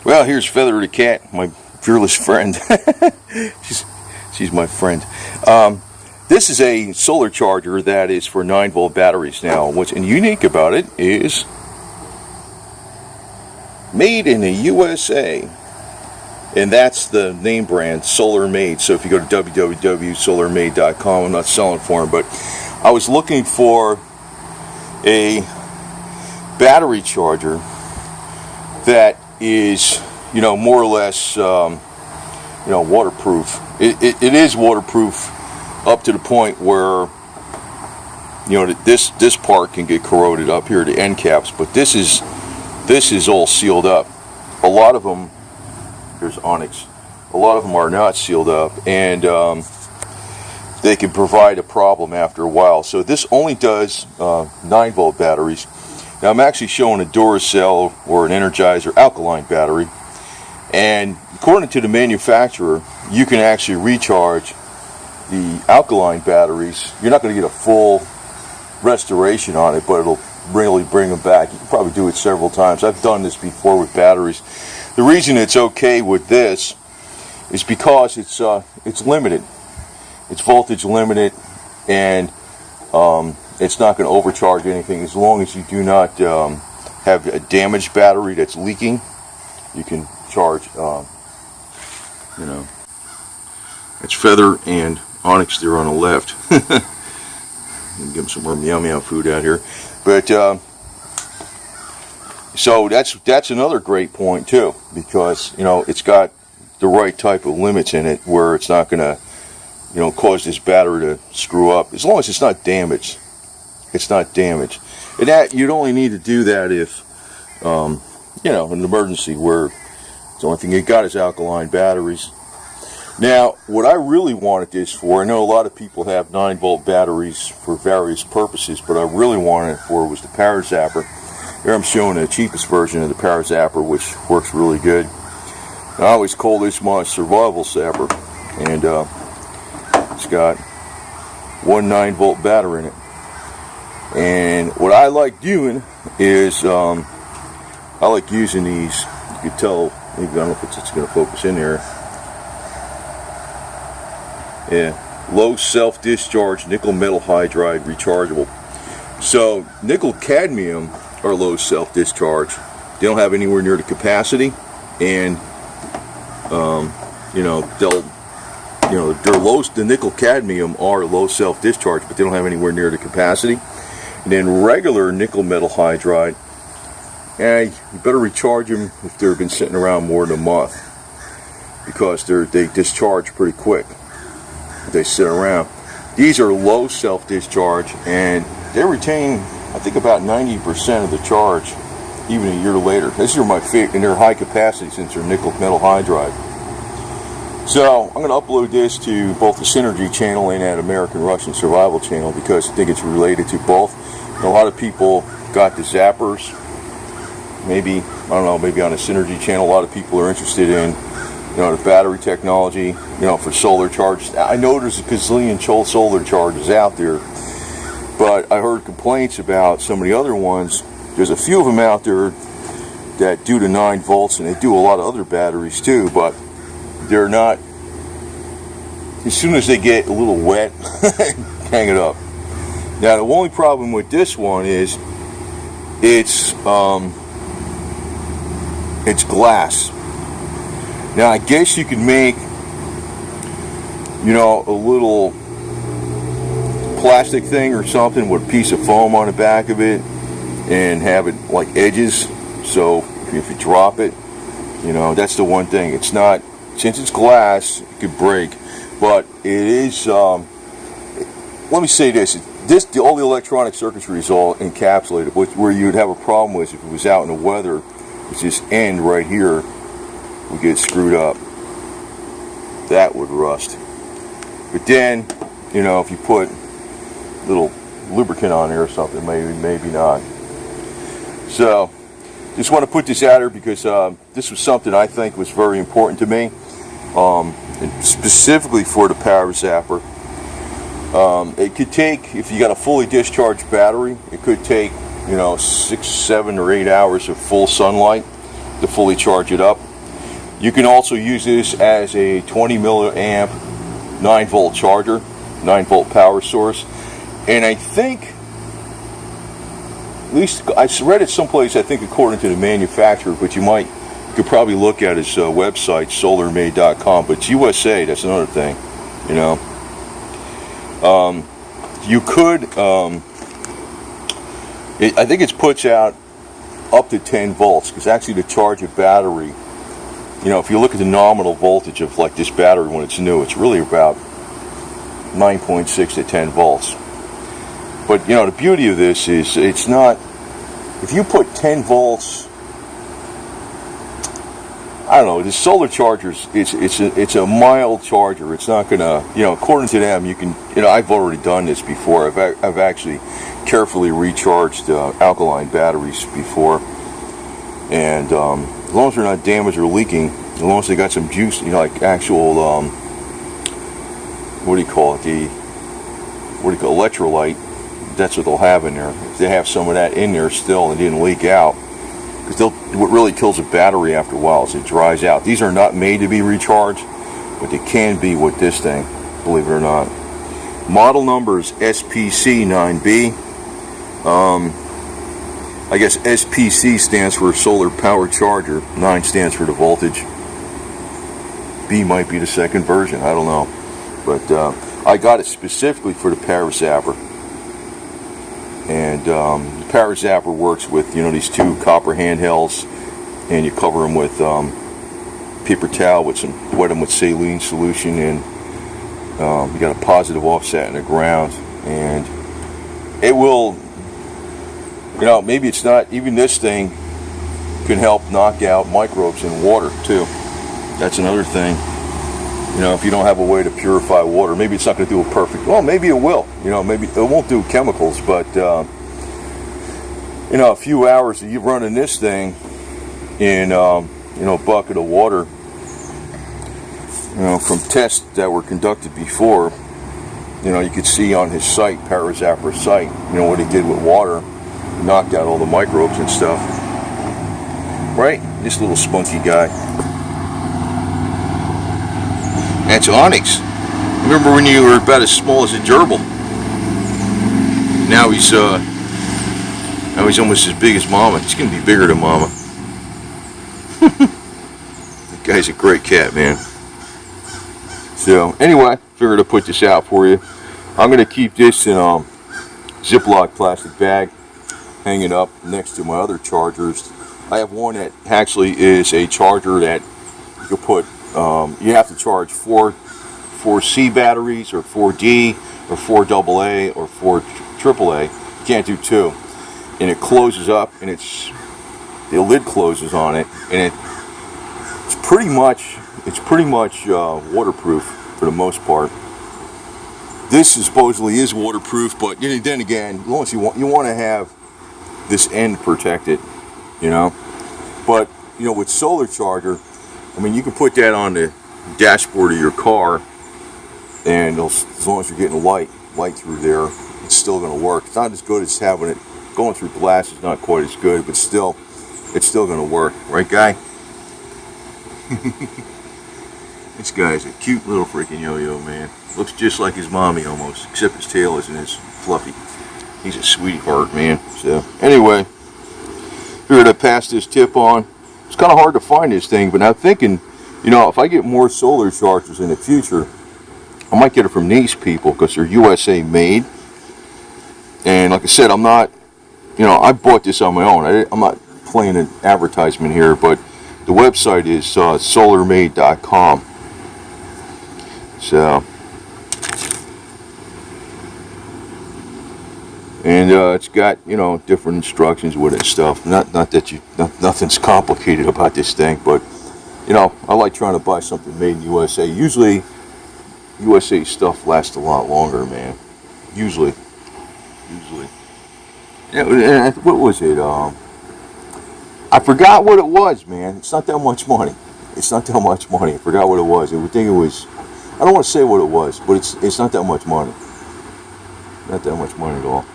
Well, here's Feather the cat, my fearless friend. she's my friend. This is a solar charger that is for 9-volt batteries. Now, what's unique about it is made in the USA. And that's the name brand, Solar Made. So if you go to www.solarmade.com, I'm not selling for them, but I was looking for a battery charger that is, more or less, waterproof. It is waterproof up to the point where, this part can get corroded up here, the end caps, but this is all sealed up. A lot of them, there's onyx. A lot of them are not sealed up, and they can provide a problem after a while. So this only does 9-volt batteries. Now I'm actually showing a Duracell or an Energizer alkaline battery, and according to the manufacturer, you can actually recharge the alkaline batteries. You're not going to get a full restoration on it, but it'll really bring them back. You can probably do it several times. I've done this before with batteries. The reason it's okay with this is because it's limited. It's voltage limited, and it's not going to overcharge anything. As long as you do not have a damaged battery that's leaking, you can charge. It's Feather and Onyx there on the left. Give them some more meow meow food out here, but. So that's another great point too, because it's got the right type of limits in it where it's not going to cause this battery to screw up, as long as it's not damaged. It's not damaged, and that you'd only need to do that if an emergency where the only thing you got is alkaline batteries. Now, what I really wanted this for, I know a lot of people have 9-volt batteries for various purposes, but I really wanted it for was the ParaZapper. Here I'm showing the cheapest version of the ParaZapper, which works really good. I always call this my survival zapper, and it's got one 9-volt battery in it. And what I like doing is I like using these. You can tell, maybe I don't know if it's going to focus in there. Yeah, low self-discharge nickel metal hydride rechargeable. So nickel cadmium are low self-discharge. They don't have anywhere near the capacity, and they're low. The nickel cadmium are low self-discharge, but they don't have anywhere near the capacity. And then regular nickel metal hydride, you better recharge them if they've been sitting around more than a month, because they discharge pretty quick if they sit around. These are low self-discharge, and they retain, I think, about 90% of the charge even a year later. These are my favorite, and they're high capacity since they're nickel metal hydride. So I'm going to upload this to both the Synergy channel and that American Russian Survival channel, because I think it's related to both. And a lot of people got the zappers. Maybe, I don't know, maybe on the Synergy channel, a lot of people are interested in the battery technology, for solar charges. I know there's a gazillion solar charges out there, but I heard complaints about some of the other ones. There's a few of them out there that do the 9 volts, and they do a lot of other batteries too, but they're not, as soon as they get a little wet, hang it up. Now, the only problem with this one is it's glass. Now, I guess you can make, a little plastic thing or something with a piece of foam on the back of it and have it like edges, so if you drop it, that's the one thing. It's not, since it's glass, it could break, but it is, let me say this, all the electronic circuitry is all encapsulated. Where you would have a problem with if it was out in the weather, it's this end right here would get screwed up. That would rust. But then, if you put a little lubricant on there or something, maybe not. So, just want to put this out here because this was something I think was very important to me, and specifically for the ParaZapper. It could take, if you got a fully discharged battery, it could take 6, 7, or 8 hours of full sunlight to fully charge it up. You can also use this as a 20 milliamp 9-volt charger, 9-volt power source. And I think, at least I read it someplace, I think according to the manufacturer, but you could probably look at his website, solarmade.com, but it's USA, that's another thing, you know. You could, I think it puts out up to 10 volts, because actually to charge a battery, you know, if you look at the nominal voltage of like this battery when it's new, it's really about 9.6 to 10 volts. But, you know, the beauty of this is it's not, if you put 10 volts, I don't know, the solar chargers, it's a mild charger. It's not gonna, you know, according to them, you can, you know, I've already done this before. I've actually carefully recharged alkaline batteries before, and as long as they're not damaged or leaking, as long as they got some juice, you know, like actual what do you call it, electrolyte, that's what they'll have in there. If they have some of that in there still and it didn't leak out, because what really kills a battery after a while is it dries out. These are not made to be recharged, but they can be with this thing, believe it or not. Model number is SPC9B. I guess SPC stands for solar power charger. 9 stands for the voltage. B might be the second version, I don't know. But I got it specifically for the ParaZapper. And the ParaZapper works with, you know, these 2 copper handhelds, and you cover them with paper towel with wet them with saline solution, and you got a positive offset in the ground, and it will, you know, maybe it's not, even this thing can help knock out microbes in water too. That's another thing. You know, if you don't have a way to purify water, maybe it's not going to do it perfect. Well, maybe it will. You know, maybe it won't do chemicals, but you know, a few hours that you're running this thing in you know, a bucket of water, you know, from tests that were conducted before, you know, you could see on his site, ParaZapper site, you know, what he did with water, knocked out all the microbes and stuff. Right? This little spunky guy. That's Onyx. Remember when you were about as small as a gerbil? Now he's almost as big as Mama. He's gonna be bigger than Mama. That guy's a great cat, man. So anyway, figured to put this out for you. I'm gonna keep this in a Ziploc plastic bag, hanging up next to my other chargers. I have one that actually is a charger that you could put. You have to charge 4C batteries, or 4D, or 4AA, or 4 AAA. You can't do 2. And it closes up, and the lid closes on it, and it's pretty much waterproof for the most part. This supposedly is waterproof, but then again, as long as you want to have this end protected, you know. But you know, with solar charger, I mean, you can put that on the dashboard of your car, and as long as you're getting light through there, it's still going to work. It's not as good as having it going through glass. Is not quite as good, but still, it's still going to work, right, guy? This guy's a cute little freaking yo-yo, man. Looks just like his mommy almost, except his tail isn't as fluffy. He's a sweetheart, man. So anyway, figured I'd pass this tip on. It's kind of hard to find this thing, but I'm thinking, you know, if I get more solar chargers in the future, I might get it from these people because they're USA made. And like I said, I'm not, you know, I bought this on my own. I'm not playing an advertisement here, but the website is solarmade.com. So, and it's got, you know, different instructions with it and stuff. Not that nothing's complicated about this thing, but you know, I like trying to buy something made in USA. Usually, USA stuff lasts a lot longer, man. Usually. Yeah, what was it? I forgot what it was, man. It's not that much money. I forgot what it was. I would think it was. I don't want to say what it was, but it's not that much money. Not that much money at all.